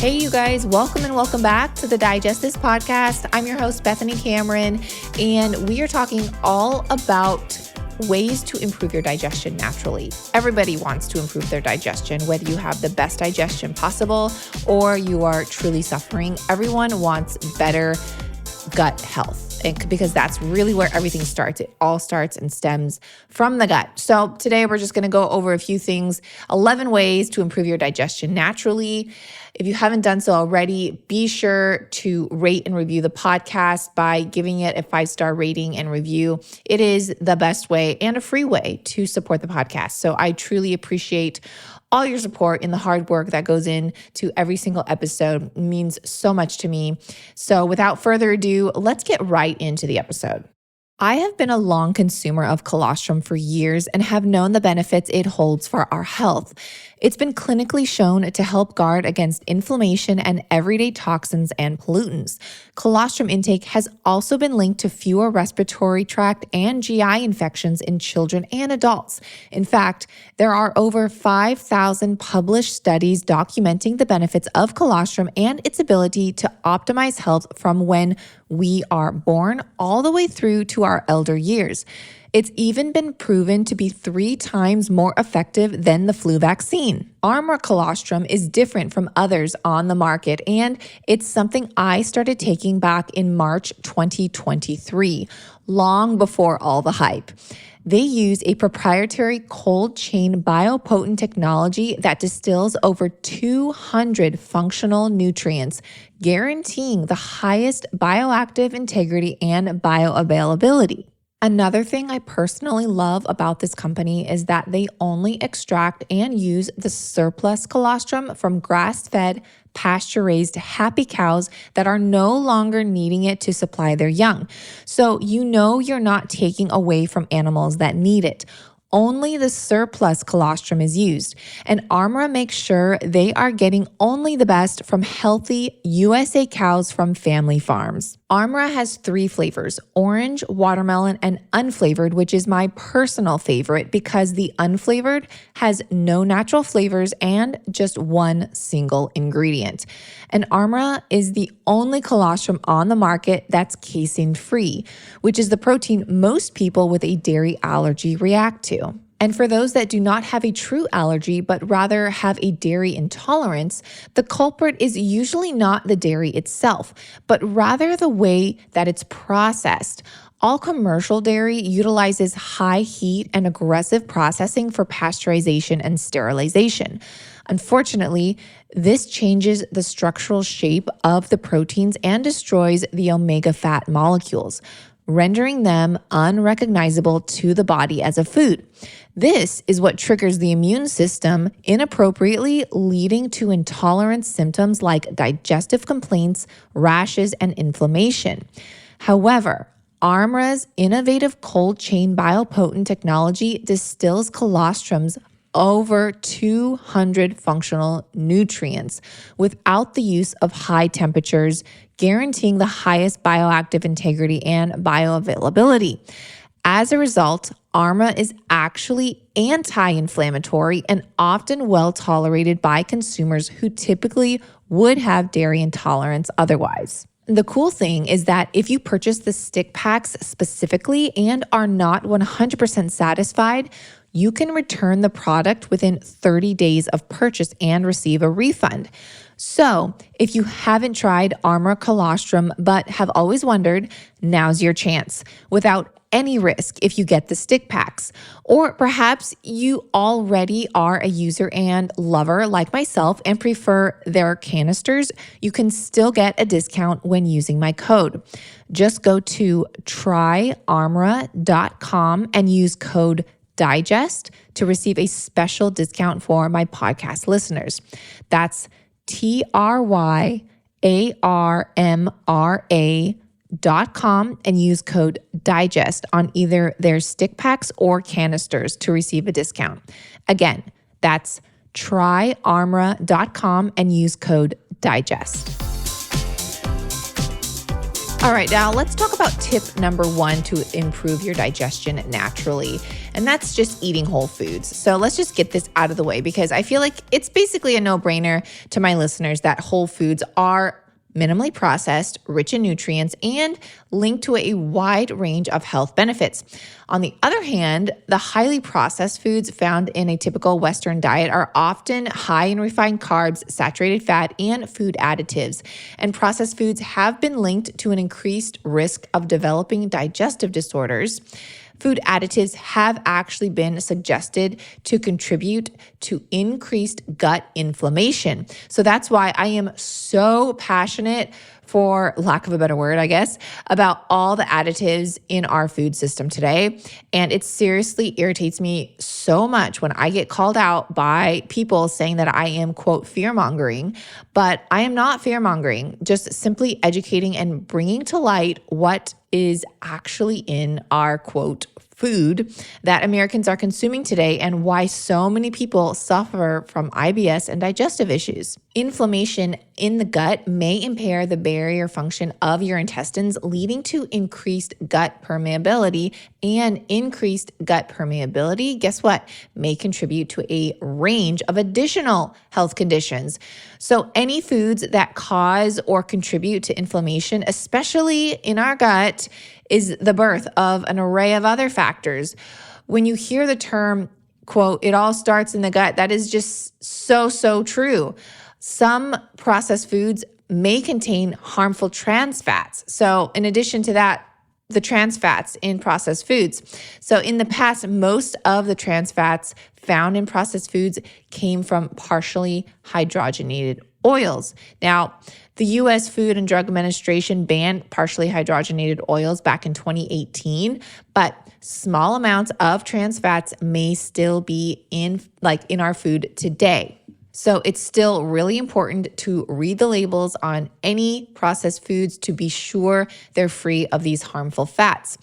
Hey, you guys, welcome and welcome back to the Digest This podcast. I'm your host, Bethany Cameron, and we are talking all about ways to improve your digestion naturally. Everybody wants to improve their digestion, whether you have the best digestion possible or you are truly suffering. Everyone wants better gut health. Because that's really where everything starts. It all starts and stems from the gut. So today we're just going to go over a few things, 11 ways to improve your digestion naturally. If you haven't done so already, be sure to rate and review the podcast by giving it a 5-star rating and review. It is the best way and a free way to support the podcast. So I truly appreciate all your support and the hard work that goes into every single episode. It means so much to me. So without further ado, let's get right into the episode. I have been a long consumer of colostrum for years and have known the benefits it holds for our health. It's been clinically shown to help guard against inflammation and everyday toxins and pollutants. Colostrum intake has also been linked to fewer respiratory tract and GI infections in children and adults. In fact, there are over 5,000 published studies documenting the benefits of colostrum and its ability to optimize health from when we are born all the way through to our elder years. It's even been proven to be 3 times more effective than the flu vaccine. Armra colostrum is different from others on the market, and it's something I started taking back in March 2023, long before all the hype. They use a proprietary cold chain biopotent technology that distills over 200 functional nutrients, guaranteeing the highest bioactive integrity and bioavailability. Another thing I personally love about this company is that they only extract and use the surplus colostrum from grass-fed, pasture-raised happy cows that are no longer needing it to supply their young. So you know you're not taking away from animals that need it. Only the surplus colostrum is used, and Armra makes sure they are getting only the best from healthy USA cows from family farms. Armra has 3 flavors, orange, watermelon, and unflavored, which is my personal favorite because the unflavored has no natural flavors and just one single ingredient. And Armra is the only colostrum on the market that's casein-free, which is the protein most people with a dairy allergy react to. And for those that do not have a true allergy, but rather have a dairy intolerance, the culprit is usually not the dairy itself, but rather the way that it's processed. All commercial dairy utilizes high heat and aggressive processing for pasteurization and sterilization. Unfortunately, this changes the structural shape of the proteins and destroys the omega fat molecules, rendering them unrecognizable to the body as a food. This is what triggers the immune system inappropriately, leading to intolerance symptoms like digestive complaints, rashes, and inflammation. However, Armra's innovative cold chain biopotent technology distills colostrum's over 200 functional nutrients without the use of high temperatures, guaranteeing the highest bioactive integrity and bioavailability. As a result, Armra is actually anti-inflammatory and often well tolerated by consumers who typically would have dairy intolerance otherwise. The cool thing is that if you purchase the stick packs specifically and are not 100% satisfied, you can return the product within 30 days of purchase and receive a refund. So if you haven't tried Armra colostrum but have always wondered, now's your chance without any risk if you get the stick packs. Or perhaps you already are a user and lover like myself and prefer their canisters. You can still get a discount when using my code. Just go to tryarmra.com and use code DIGEST to receive a special discount for my podcast listeners. That's tryarmra.com and use code DIGEST on either their stick packs or canisters to receive a discount. Again, that's tryarmra.com and use code DIGEST. All right, now let's talk about tip number 1 to improve your digestion naturally. and that's just eating whole foods. So let's just get this out of the way because I feel like it's basically a no-brainer to my listeners that whole foods are minimally processed, rich in nutrients, and linked to a wide range of health benefits. On the other hand, the highly processed foods found in a typical Western diet are often high in refined carbs, saturated fat, and food additives. And processed foods have been linked to an increased risk of developing digestive disorders. Food additives have actually been suggested to contribute to increased gut inflammation. So that's why I am so passionate, for lack of a better word, I guess, about all the additives in our food system today. And it seriously irritates me so much when I get called out by people saying that I am, quote, fear-mongering. But I am not fear-mongering, just simply educating and bringing to light what is actually in our, quote, food that Americans are consuming today and why so many people suffer from IBS and digestive issues. Inflammation in the gut may impair the barrier function of your intestines, leading to increased gut permeability, and increased gut permeability, guess what, may contribute to a range of additional health conditions. So any foods that cause or contribute to inflammation, especially in our gut, is the birth of an array of other factors. When you hear the term, quote, it all starts in the gut, that is just so true. Some processed foods may contain harmful trans fats. So in addition to that, the trans fats in processed foods. So in the past, most of the trans fats found in processed foods came from partially hydrogenated oils. Now, the U.S. Food and Drug Administration banned partially hydrogenated oils back in 2018, but small amounts of trans fats may still be in our food today. So it's still really important to read the labels on any processed foods to be sure they're free of these harmful fats.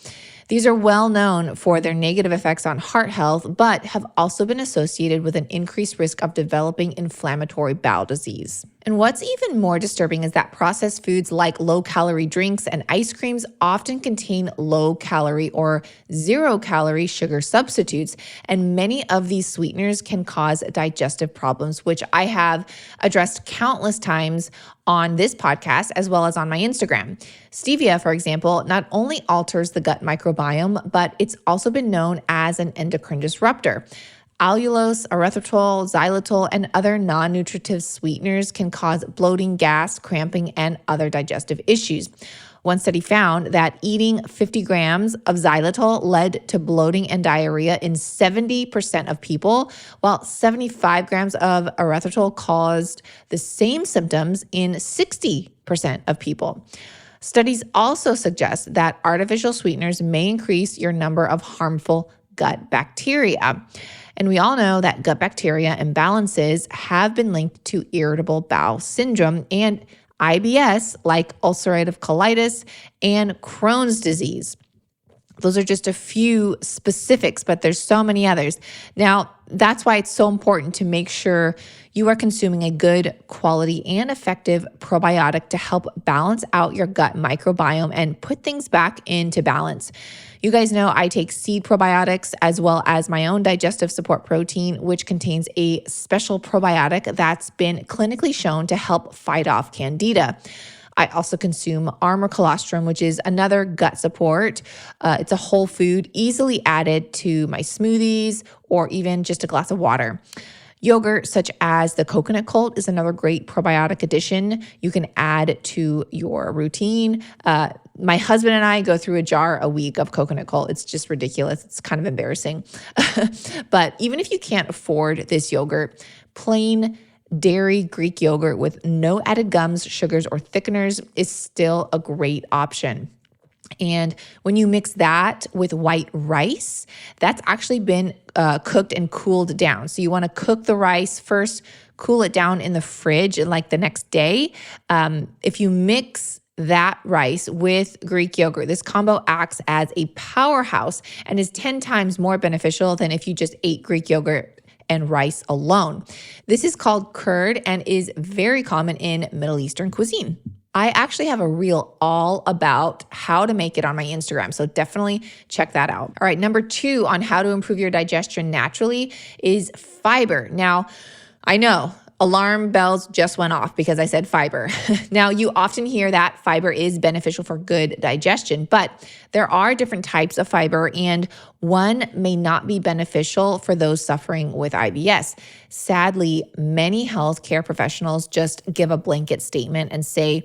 These are well known for their negative effects on heart health, but have also been associated with an increased risk of developing inflammatory bowel disease. And what's even more disturbing is that processed foods like low-calorie drinks and ice creams often contain low-calorie or zero-calorie sugar substitutes, and many of these sweeteners can cause digestive problems, which I have addressed countless times on this podcast as well as on my Instagram. Stevia, for example, not only alters the gut microbiome, but it's also been known as an endocrine disruptor. Allulose, erythritol, xylitol, and other non-nutritive sweeteners can cause bloating, gas, cramping, and other digestive issues. One study found that eating 50 grams of xylitol led to bloating and diarrhea in 70% of people, while 75 grams of erythritol caused the same symptoms in 60% of people. Studies also suggest that artificial sweeteners may increase your number of harmful gut bacteria. And we all know that gut bacteria imbalances have been linked to irritable bowel syndrome and IBS, like ulcerative colitis and Crohn's disease. Those are just a few specifics, but there's so many others. Now, that's why it's so important to make sure you are consuming a good quality and effective probiotic to help balance out your gut microbiome and put things back into balance. You guys know I take seed probiotics as well as my own digestive support protein, which contains a special probiotic that's been clinically shown to help fight off candida. I also consume Armor Colostrum, which is another gut support. It's a whole food, easily added to my smoothies or even just a glass of water. Yogurt, such as the Coconut Cult, is another great probiotic addition you can add to your routine. My husband and I go through a jar a week of Coconut Cult. It's just ridiculous. It's kind of embarrassing. But even if you can't afford this yogurt, plain dairy Greek yogurt with no added gums, sugars, or thickeners is still a great option. And when you mix that with white rice, that's actually been cooked and cooled down. So you want to cook the rice first, cool it down in the fridge like the next day. If you mix that rice with Greek yogurt, this combo acts as a powerhouse and is 10 times more beneficial than if you just ate Greek yogurt and rice alone. This is called curd and is very common in Middle Eastern cuisine. I actually have a reel all about how to make it on my Instagram. So definitely check that out. All right. Number 2 on how to improve your digestion naturally is fiber. Now, I know alarm bells just went off because I said fiber. Now, you often hear that fiber is beneficial for good digestion, but there are different types of fiber, and one may not be beneficial for those suffering with IBS. Sadly, many healthcare professionals just give a blanket statement and say,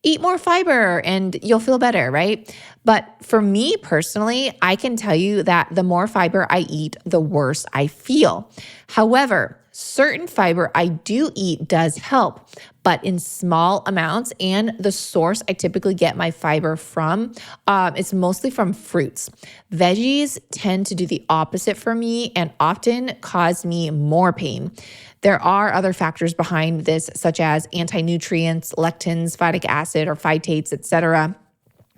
eat more fiber and you'll feel better, right? But for me personally, I can tell you that the more fiber I eat, the worse I feel. However, certain fiber I do eat does help, but in small amounts. And the source I typically get my fiber from is mostly from fruits. Veggies tend to do the opposite for me and often cause me more pain. There are other factors behind this, such as anti-nutrients, lectins, phytic acid, or phytates, etc.,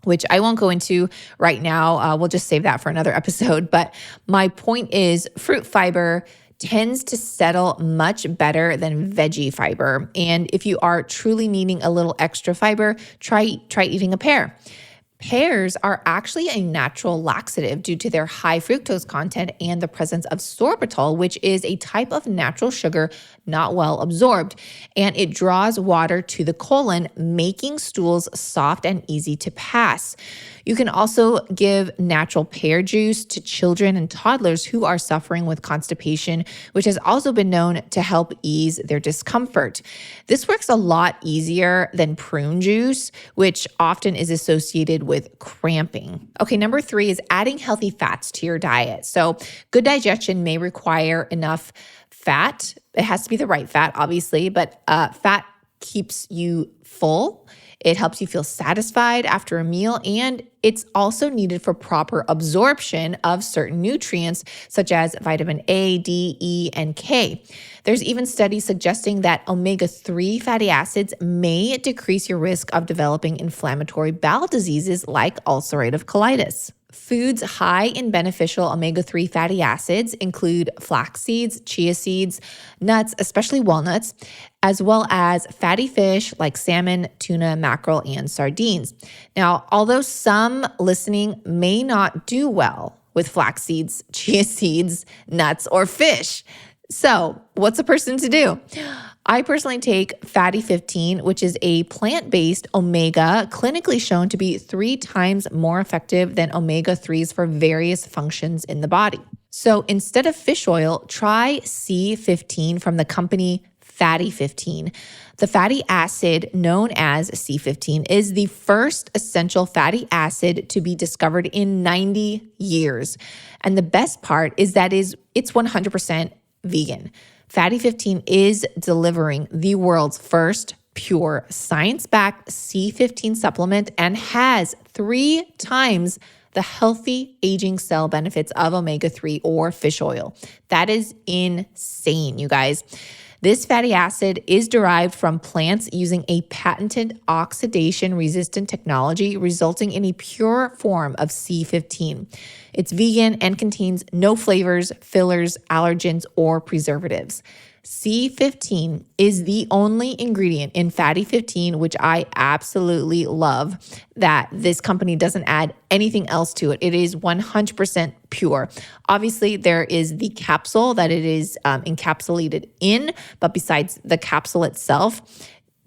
which I won't go into right now. We'll just save that for another episode. But my point is, fruit fiber tends to settle much better than veggie fiber. And if you are truly needing a little extra fiber, try eating a pear. Pears are actually a natural laxative due to their high fructose content and the presence of sorbitol, which is a type of natural sugar not well absorbed, and it draws water to the colon, making stools soft and easy to pass. You can also give natural pear juice to children and toddlers who are suffering with constipation, which has also been known to help ease their discomfort. This works a lot easier than prune juice, which often is associated with cramping. Okay, number 3 is adding healthy fats to your diet. So good digestion may require enough fat. It has to be the right fat, obviously, but fat keeps you full. It helps you feel satisfied after a meal, and it's also needed for proper absorption of certain nutrients such as vitamin A, D, E, and K. There's even studies suggesting that omega-3 fatty acids may decrease your risk of developing inflammatory bowel diseases like ulcerative colitis. Foods high in beneficial omega-3 fatty acids include flax seeds, chia seeds, nuts, especially walnuts, as well as fatty fish like salmon, tuna, mackerel, and sardines. Now, although some listening may not do well with flax seeds, chia seeds, nuts, or fish, so what's a person to do? I personally take Fatty 15, which is a plant-based omega clinically shown to be 3 times more effective than omega-3s for various functions in the body. So instead of fish oil, try C15 from the company Fatty 15. The fatty acid known as C15 is the first essential fatty acid to be discovered in 90 years. And the best part is that it's 100% vegan. Fatty 15 is delivering the world's first pure science-backed C15 supplement and has 3 times the healthy aging cell benefits of omega-3 or fish oil. That is insane, you guys. This fatty acid is derived from plants using a patented oxidation-resistant technology, resulting in a pure form of C15. It's vegan and contains no flavors, fillers, allergens, or preservatives. C15 is the only ingredient in Fatty 15, which I absolutely love, that this company doesn't add anything else to it. It is 100% pure. Obviously, there is the capsule that it is encapsulated in, but besides the capsule itself,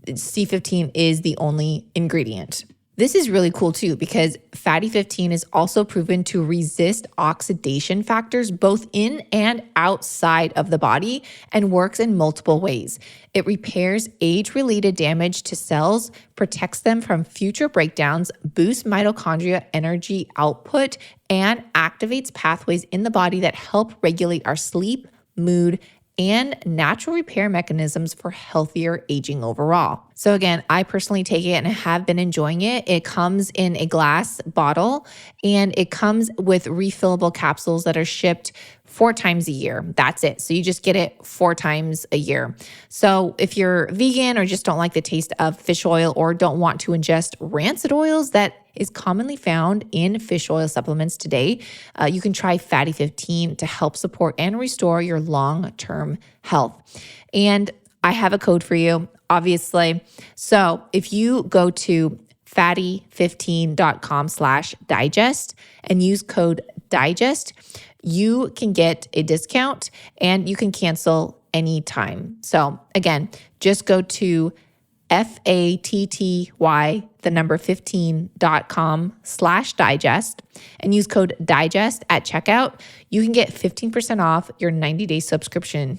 C15 is the only ingredient. This is really cool too, because Fatty 15 is also proven to resist oxidation factors both in and outside of the body and works in multiple ways. It repairs age-related damage to cells, protects them from future breakdowns, boosts mitochondria energy output, and activates pathways in the body that help regulate our sleep, mood, and natural repair mechanisms for healthier aging overall. So again, I personally take it and have been enjoying it. It comes in a glass bottle and it comes with refillable capsules that are shipped 4 times a year. That's it. So you just get it 4 times a year. So if you're vegan or just don't like the taste of fish oil or don't want to ingest rancid oils that is commonly found in fish oil supplements today, you can try Fatty 15 to help support and restore your long-term health. And I have a code for you, obviously. So if you go to fatty15.com/digest and use code digest, you can get a discount and you can cancel anytime. So again, just go to fatty15.com/digest and use code digest at checkout. You can get 15% off your 90-day subscription.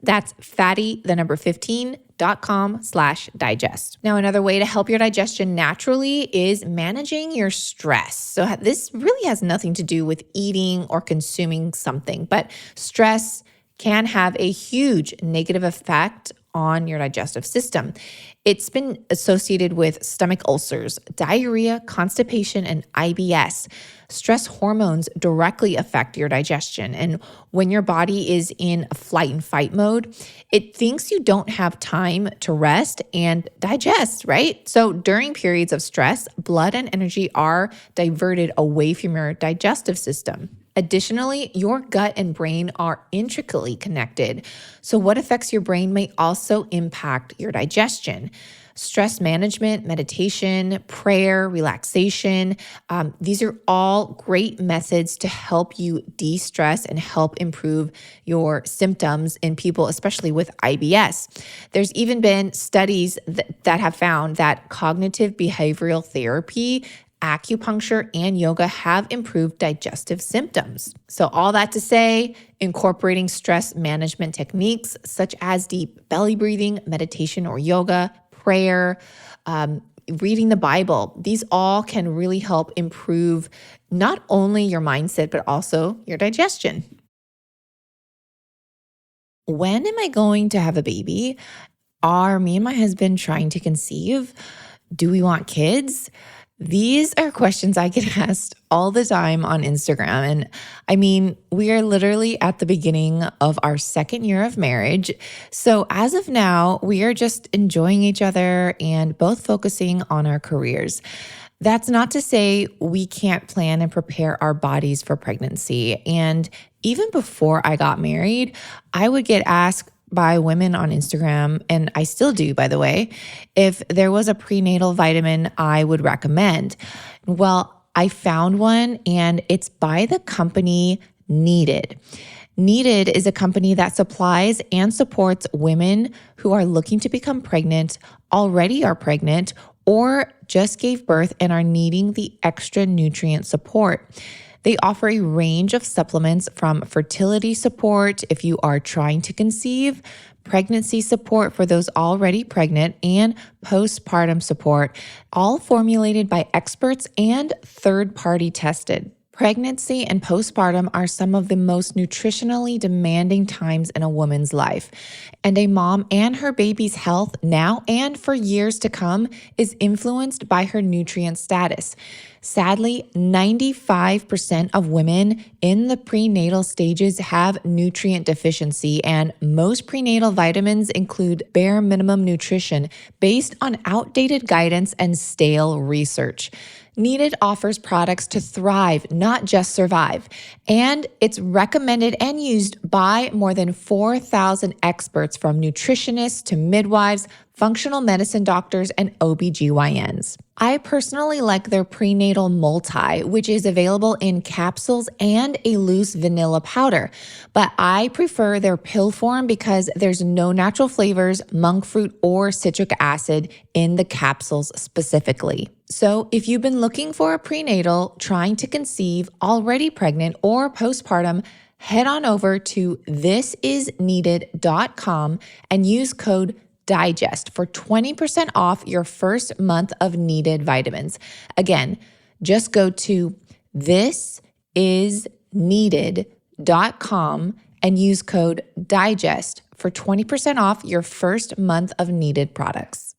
That's fatty15.com/digest. Now, another way to help your digestion naturally is managing your stress. So this really has nothing to do with eating or consuming something, but stress can have a huge negative effect on your digestive system. It's been associated with stomach ulcers, diarrhea, constipation, and IBS. Stress hormones directly affect your digestion. And when your body is in a flight and fight mode, it thinks you don't have time to rest and digest, right? So during periods of stress, blood and energy are diverted away from your digestive system. Additionally, your gut and brain are intricately connected. So what affects your brain may also impact your digestion. Stress management, meditation, prayer, relaxation, these are all great methods to help you de-stress and help improve your symptoms in people, especially with IBS. There's even been studies that have found that cognitive behavioral therapy, acupuncture, and yoga have improved digestive symptoms. So all that to say, incorporating stress management techniques such as deep belly breathing, meditation or yoga, prayer, reading the Bible, these all can really help improve not only your mindset, but also your digestion. When am I going to have a baby? Are me and my husband trying to conceive? Do we want kids? These are questions I get asked all the time on Instagram. And I mean, we are literally at the beginning of our second year of marriage. So as of now, we are just enjoying each other and both focusing on our careers. That's not to say we can't plan and prepare our bodies for pregnancy. And even before I got married, I would get asked by women on Instagram, and I still do, by the way, if there was a prenatal vitamin I would recommend. Well, I found one, and it's by the company Needed. Needed is a company that supplies and supports women who are looking to become pregnant, already are pregnant, or just gave birth and are needing the extra nutrient support. They offer a range of supplements from fertility support if you are trying to conceive, pregnancy support for those already pregnant, and postpartum support, all formulated by experts and third-party tested. Pregnancy and postpartum are some of the most nutritionally demanding times in a woman's life, and a mom and her baby's health now and for years to come is influenced by her nutrient status. Sadly, 95% of women in the prenatal stages have nutrient deficiency, and most prenatal vitamins include bare minimum nutrition based on outdated guidance and stale research. Needed offers products to thrive, not just survive. And it's recommended and used by more than 4,000 experts from nutritionists to midwives, functional medicine doctors, and OBGYNs. I personally like their prenatal multi, which is available in capsules and a loose vanilla powder. But I prefer their pill form because there's no natural flavors, monk fruit, or citric acid in the capsules specifically. So if you've been looking for a prenatal, trying to conceive, already pregnant, or postpartum, head on over to thisisneeded.com and use code DIGEST for 20% off your first month of Needed vitamins. Again, just go to thisisneeded.com and use code DIGEST for 20% off your first month of Needed products.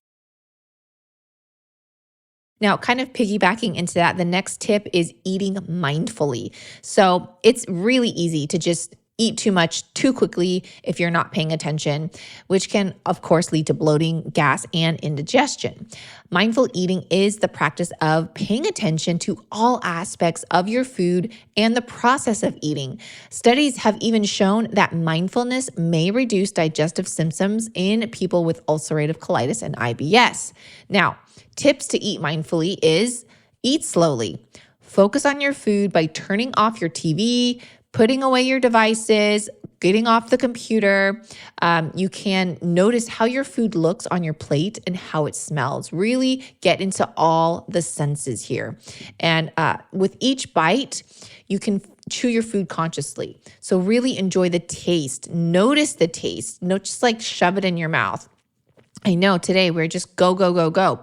Now, kind of piggybacking into that, the next tip is eating mindfully. So it's really easy to just eat too much too quickly if you're not paying attention, which can, of course, lead to bloating, gas, and indigestion. Mindful eating is the practice of paying attention to all aspects of your food and the process of eating. Studies have even shown that mindfulness may reduce digestive symptoms in people with ulcerative colitis and IBS. Now, tips to eat mindfully is eat slowly. Focus on your food by turning off your TV, putting away your devices, getting off the computer. You can notice how your food looks on your plate and how it smells. Really get into all the senses here. And with each bite, you can chew your food consciously. So really enjoy the taste. Notice the taste. Don't just like shove it in your mouth. I know today we're just go,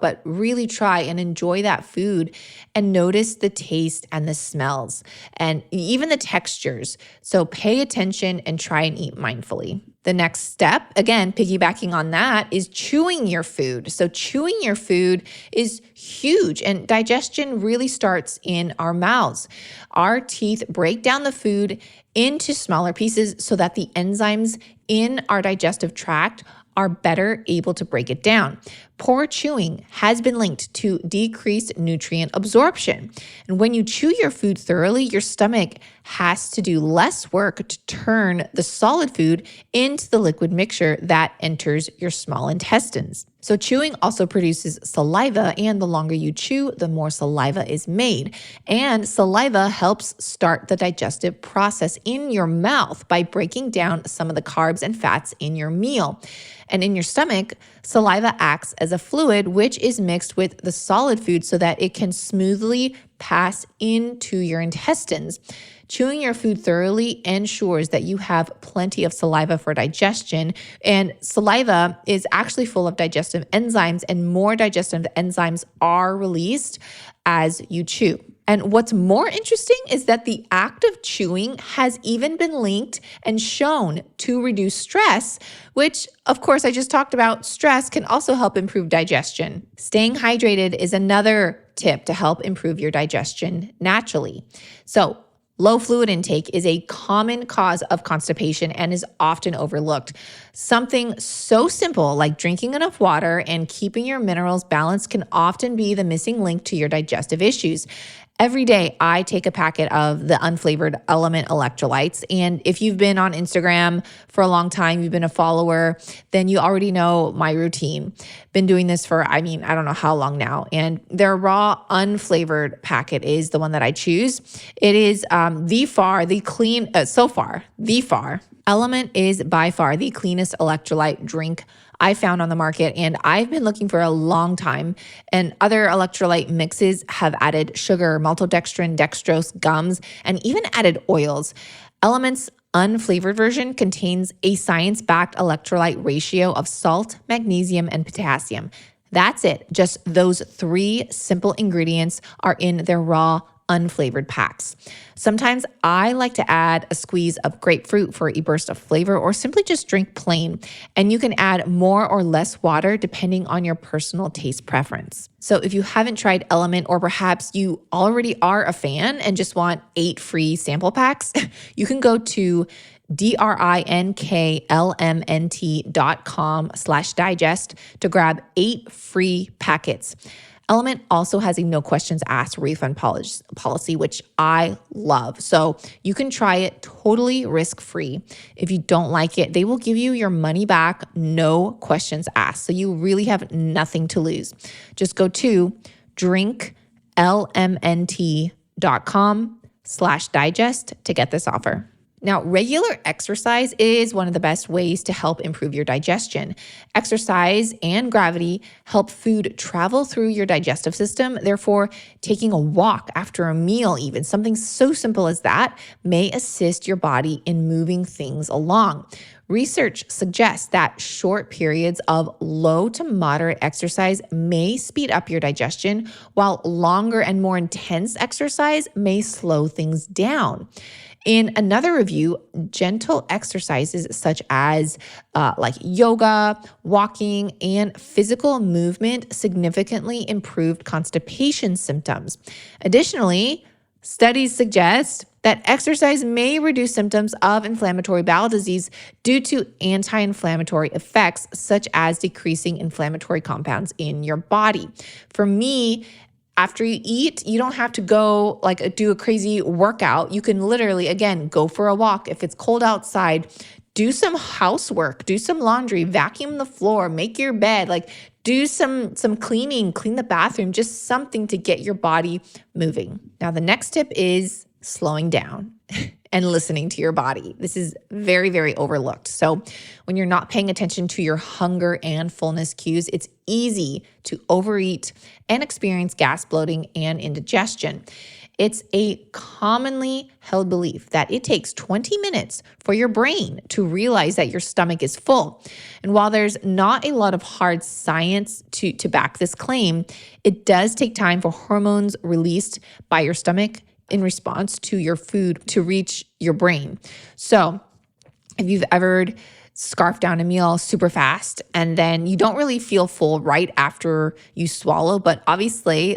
but really try and enjoy that food and notice the taste and the smells and even the textures. So pay attention and try and eat mindfully. The next step, again, piggybacking on that, is chewing your food. So chewing your food is huge, and digestion really starts in our mouths. Our teeth break down the food into smaller pieces so that the enzymes in our digestive tract are better able to break it down. Poor chewing has been linked to decreased nutrient absorption. And when you chew your food thoroughly, your stomach has to do less work to turn the solid food into the liquid mixture that enters your small intestines. So chewing also produces saliva, and the longer you chew, the more saliva is made. And saliva helps start the digestive process in your mouth by breaking down some of the carbs and fats in your meal. And in your stomach, saliva acts as a fluid which is mixed with the solid food so that it can smoothly pass into your intestines. Chewing your food thoroughly ensures that you have plenty of saliva for digestion, and saliva is actually full of digestive enzymes, and more digestive enzymes are released as you chew. And what's more interesting is that the act of chewing has even been linked and shown to reduce stress, which, of course, I just talked about. Stress can also help improve digestion. Staying hydrated is another tip to help improve your digestion naturally. So, low fluid intake is a common cause of constipation and is often overlooked. Something so simple like drinking enough water and keeping your minerals balanced can often be the missing link to your digestive issues. Every day, I take a packet of the unflavored element electrolytes. And if you've been on Instagram for a long time, you've been a follower, then you already know my routine. Been doing this for, I don't know how long now. And their raw unflavored packet is the one that I choose. It is Element is by far the cleanest electrolyte drink I found on the market, and I've been looking for a long time. And other electrolyte mixes have added sugar, maltodextrin, dextrose, gums, and even added oils. Element's unflavored version contains a science-backed electrolyte ratio of salt, magnesium, and potassium. That's it. Just those 3 simple ingredients are in their raw unflavored packs. Sometimes I like to add a squeeze of grapefruit for a burst of flavor, or simply just drink plain. And you can add more or less water depending on your personal taste preference. So if you haven't tried Element, or perhaps you already are a fan and just want 8 free sample packs, you can go to drinklmnt.com/digest to grab 8 free packets. Element also has a no questions asked refund policy, which I love. So you can try it totally risk-free. If you don't like it, they will give you your money back, no questions asked. So you really have nothing to lose. Just go to drinklmnt.com/digest to get this offer. Now, regular exercise is one of the best ways to help improve your digestion. Exercise and gravity help food travel through your digestive system. Therefore, taking a walk after a meal, even something so simple as that, may assist your body in moving things along. Research suggests that short periods of low to moderate exercise may speed up your digestion, while longer and more intense exercise may slow things down. In another review, gentle exercises such as like yoga, walking, and physical movement significantly improved constipation symptoms. Additionally, studies suggest that exercise may reduce symptoms of inflammatory bowel disease due to anti-inflammatory effects, such as decreasing inflammatory compounds in your body. For me, after you eat, you don't have to go do a crazy workout. You can literally, again, go for a walk. If it's cold outside, do some housework, do some laundry, vacuum the floor, make your bed, do some cleaning, clean the bathroom, just something to get your body moving. Now, the next tip is slowing down and listening to your body. This is very, very overlooked. So when you're not paying attention to your hunger and fullness cues, it's easy to overeat and experience gas, bloating, and indigestion. It's a commonly held belief that it takes 20 minutes for your brain to realize that your stomach is full. And while there's not a lot of hard science to back this claim, it does take time for hormones released by your stomach in response to your food to reach your brain. So if you've ever scarfed down a meal super fast and then you don't really feel full right after you swallow, but obviously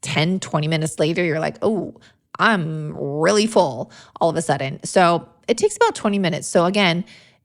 10, 20 minutes later, you're like, oh, I'm really full all of a sudden. So it takes about 20 minutes. So again,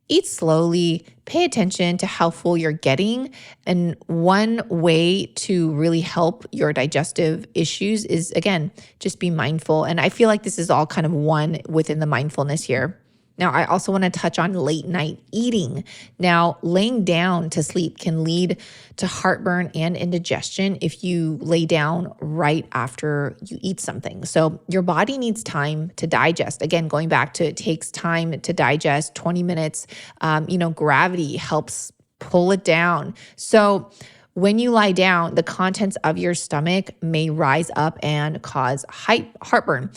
eat slowly, pay attention to how full you're getting. And one way to really help your digestive issues is, again, just be mindful. And I feel like this is all kind of one within the mindfulness here. Now, I also want to touch on late night eating. Now, laying down to sleep can lead to heartburn and indigestion if you lay down right after you eat something. So your body needs time to digest. Again, going back to it takes time to digest, 20 minutes. Gravity helps pull it down. So when you lie down, the contents of your stomach may rise up and cause heartburn.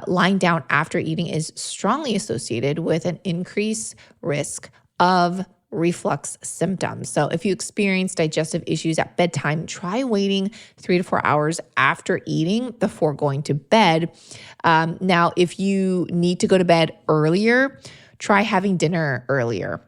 Lying down after eating is strongly associated with an increased risk of reflux symptoms. So if you experience digestive issues at bedtime, try waiting 3 to 4 hours after eating before going to bed. Now, if you need to go to bed earlier, try having dinner earlier.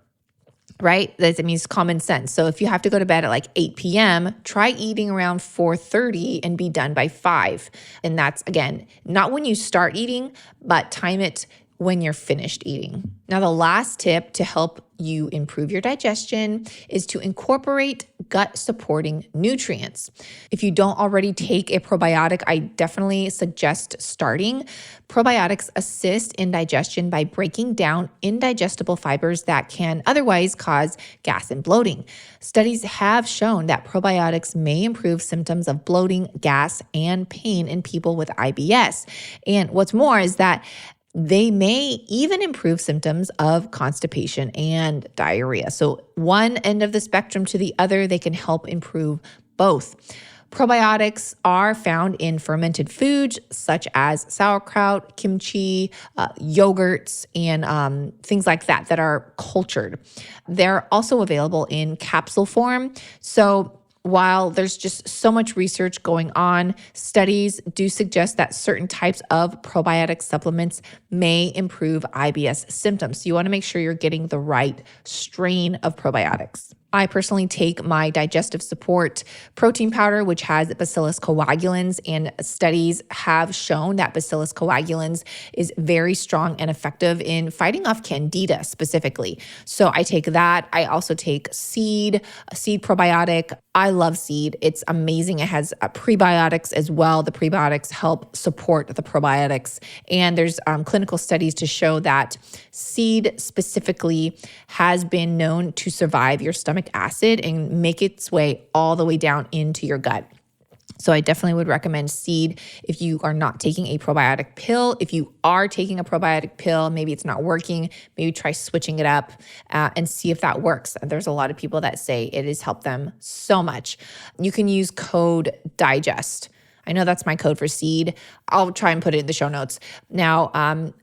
Right? That means common sense. So if you have to go to bed at 8 p.m., try eating around 4:30 and be done by 5. And that's, again, not when you start eating, but time it when you're finished eating. Now, the last tip to help you improve your digestion is to incorporate gut-supporting nutrients. If you don't already take a probiotic, I definitely suggest starting. Probiotics assist in digestion by breaking down indigestible fibers that can otherwise cause gas and bloating. Studies have shown that probiotics may improve symptoms of bloating, gas, and pain in people with IBS. And what's more is that they may even improve symptoms of constipation and diarrhea. So one end of the spectrum to the other, they can help improve both. Probiotics are found in fermented foods such as sauerkraut, kimchi, yogurts, and things like that are cultured. They're also available in capsule form. So while there's just so much research going on, studies do suggest that certain types of probiotic supplements may improve IBS symptoms. So you want to make sure you're getting the right strain of probiotics. I personally take my digestive support protein powder, which has Bacillus coagulans, and studies have shown that Bacillus coagulans is very strong and effective in fighting off candida specifically. So I take that. I also take seed probiotic. I love seed. It's amazing. It has prebiotics as well. The prebiotics help support the probiotics. And there's clinical studies to show that seed specifically has been known to survive your stomach acid and make its way all the way down into your gut. So I definitely would recommend seed if you are not taking a probiotic pill. If you are taking a probiotic pill, maybe it's not working, maybe try switching it up and see if that works. There's a lot of people that say it has helped them so much. You can use code DIGEST. I know that's my code for seed. I'll try and put it in the show notes. Now,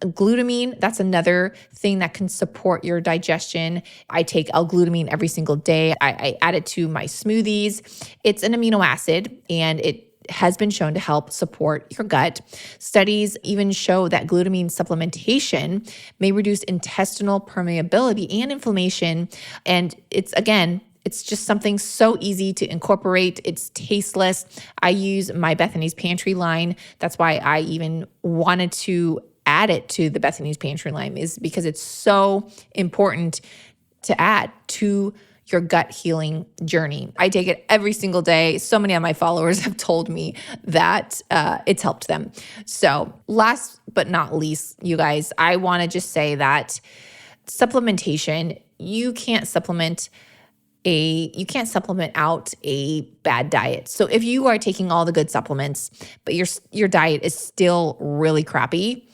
glutamine, that's another thing that can support your digestion. I take L-glutamine every single day. I add it to my smoothies. It's an amino acid, and it has been shown to help support your gut. Studies even show that glutamine supplementation may reduce intestinal permeability and inflammation. And it's just something so easy to incorporate. It's tasteless. I use my Bethany's Pantry line. That's why I even wanted to add it to the Bethany's Pantry Lime is because it's so important to add to your gut healing journey. I take it every single day. So many of my followers have told me that it's helped them. So last but not least, you guys, I want to just say that supplementation, you can't supplement out a bad diet. So if you are taking all the good supplements, but your diet is still really crappy,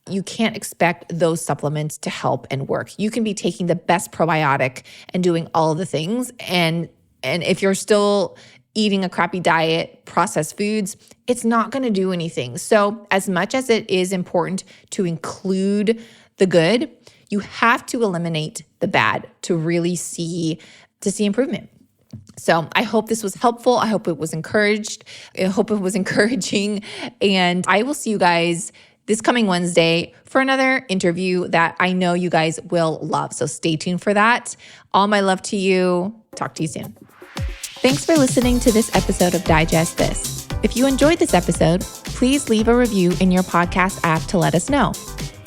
you can't expect those supplements to help and work. You can be taking the best probiotic and doing all of the things. And if you're still eating a crappy diet, processed foods, it's not going to do anything. So as much as it is important to include the good, you have to eliminate the bad to really see improvement. So I hope this was helpful. I hope it was encouraging. And I will see you guys this coming Wednesday for another interview that I know you guys will love. So stay tuned for that. All my love to you. Talk to you soon. Thanks for listening to this episode of Digest This. If you enjoyed this episode, please leave a review in your podcast app to let us know.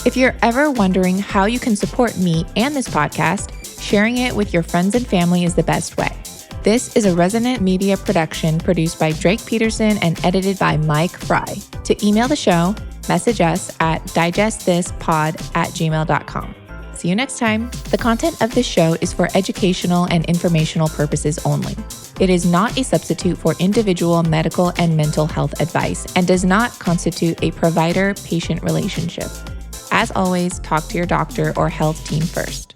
If you're ever wondering how you can support me and this podcast, sharing it with your friends and family is the best way. This is a Resonant Media production produced by Drake Peterson and edited by Mike Fry. To email the show, message us at digestthispod@gmail.com. See you next time. The content of this show is for educational and informational purposes only. It is not a substitute for individual medical and mental health advice and does not constitute a provider-patient relationship. As always, talk to your doctor or health team first.